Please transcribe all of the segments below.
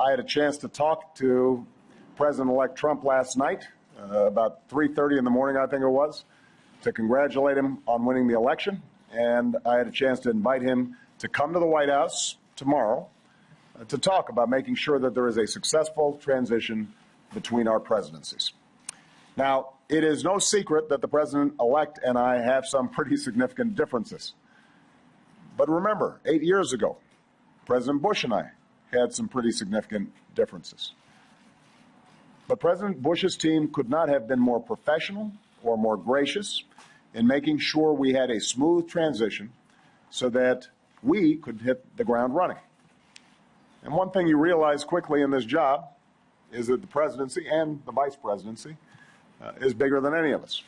I had a chance to talk to President-elect Trump last night, about 3:30 in the morning, I think it was, to congratulate him on winning the election. And I had a chance to invite him to come to the White House tomorrow to talk about making sure that there is a successful transition between our presidencies. Now, it is no secret that the President-elect and I have some pretty significant differences. But remember, 8 years ago, President Bush and I had some pretty significant differences. But President Bush's team could not have been more professional or more gracious in making sure we had a smooth transition so that we could hit the ground running. And one thing you realize quickly in this job is that the presidency and the vice presidency is bigger than any of us.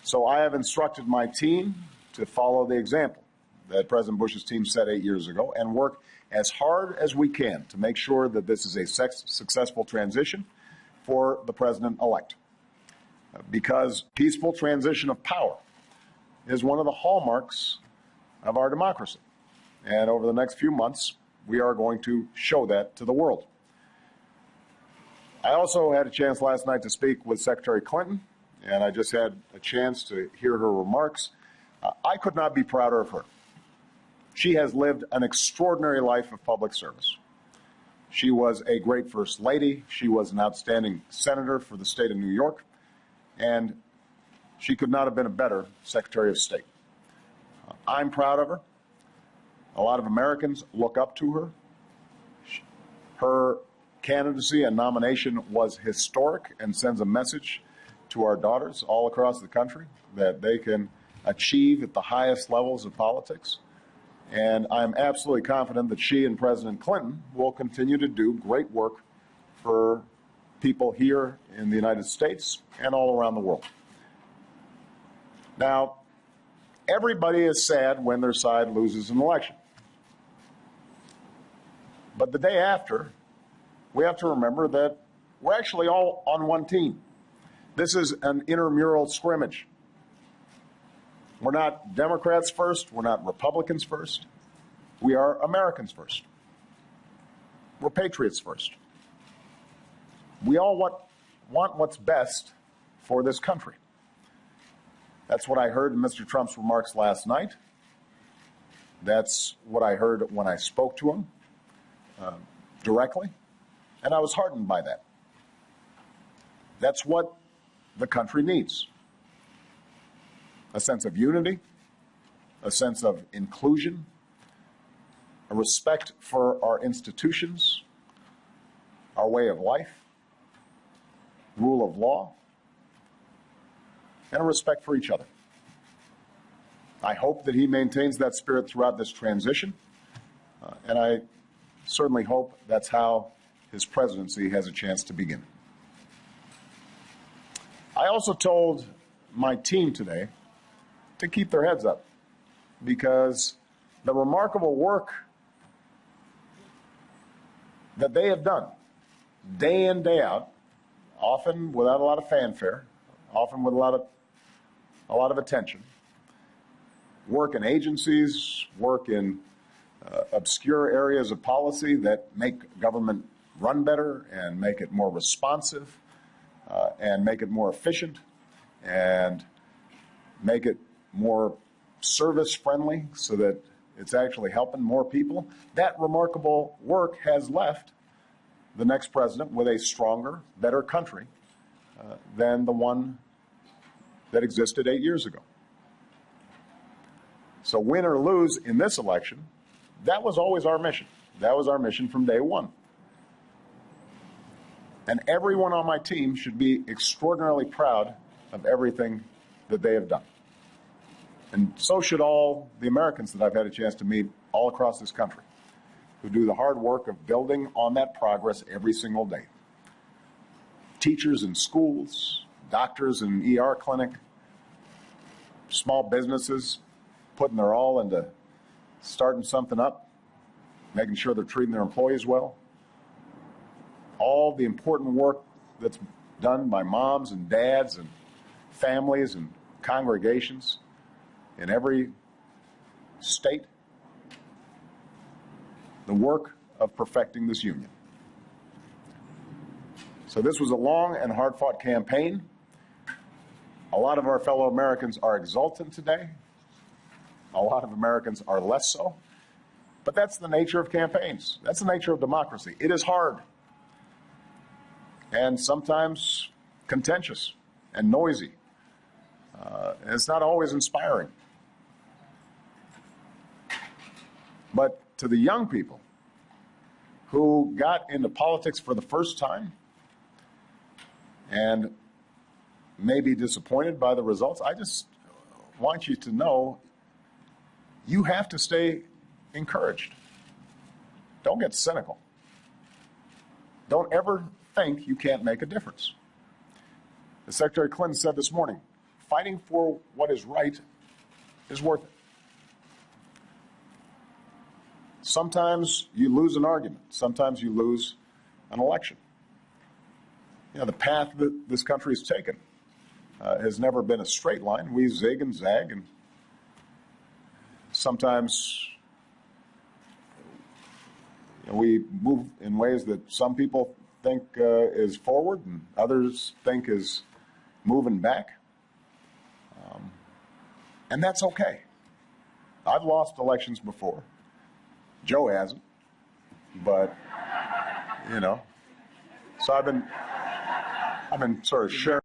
So I have instructed my team to follow the example that President Bush's team set 8 years ago and work as hard as we can to make sure that this is a successful transition for the president-elect. Because peaceful transition of power is one of the hallmarks of our democracy. And over the next few months, we are going to show that to the world. I also had a chance last night to speak with Secretary Clinton, and I just had a chance to hear her remarks. I could not be prouder of her. She has lived an extraordinary life of public service. She was a great First Lady. She was an outstanding senator for the state of New York, and she could not have been a better Secretary of State. I'm proud of her. A lot of Americans look up to her. Her candidacy and nomination was historic and sends a message to our daughters all across the country that they can achieve at the highest levels of politics. And I'm absolutely confident that she and President Clinton will continue to do great work for people here in the United States and all around the world. Now, everybody is sad when their side loses an election. But the day after, we have to remember that we're actually all on one team. This is an intramural scrimmage. We're not Democrats first. We're not Republicans first. We are Americans first. We're patriots first. We all want what's best for this country. That's what I heard in Mr. Trump's remarks last night. That's what I heard when I spoke to him directly. And I was heartened by that. That's what the country needs. A sense of unity, a sense of inclusion, a respect for our institutions, our way of life, rule of law, and a respect for each other. I hope that he maintains that spirit throughout this transition, and I certainly hope that's how his presidency has a chance to begin. I also told my team today to keep their heads up, because the remarkable work that they have done day in, day out, often without a lot of fanfare, often with a lot of attention, work in agencies, work in obscure areas of policy that make government run better and make it more responsive and make it more efficient and make it more service-friendly so that it's actually helping more people. That remarkable work has left the next president with a stronger, better country than the one that existed 8 years ago. So win or lose in this election, that was always our mission. That was our mission from day one. And everyone on my team should be extraordinarily proud of everything that they have done. And so should all the Americans that I've had a chance to meet all across this country, who do the hard work of building on that progress every single day. Teachers in schools, doctors in ER clinic, small businesses putting their all into starting something up, making sure they're treating their employees well. All the important work that's done by moms and dads and families and congregations in every state. The work of perfecting this union. So this was a long and hard-fought campaign. A lot of our fellow Americans are exultant today. A lot of Americans are less so. But that's the nature of campaigns. That's the nature of democracy. It is hard and sometimes contentious and noisy. And it's not always inspiring. But to the young people who got into politics for the first time and may be disappointed by the results, I just want you to know you have to stay encouraged. Don't get cynical. Don't ever think you can't make a difference. As Secretary Clinton said this morning, fighting for what is right is worth it. Sometimes you lose an argument. Sometimes you lose an election. You know, the path that this country has taken has never been a straight line. We zig and zag, and sometimes we move in ways that some people think is forward and others think is moving back. And that's okay. I've lost elections before. Joe hasn't. But, you know, so I've been sort of sharing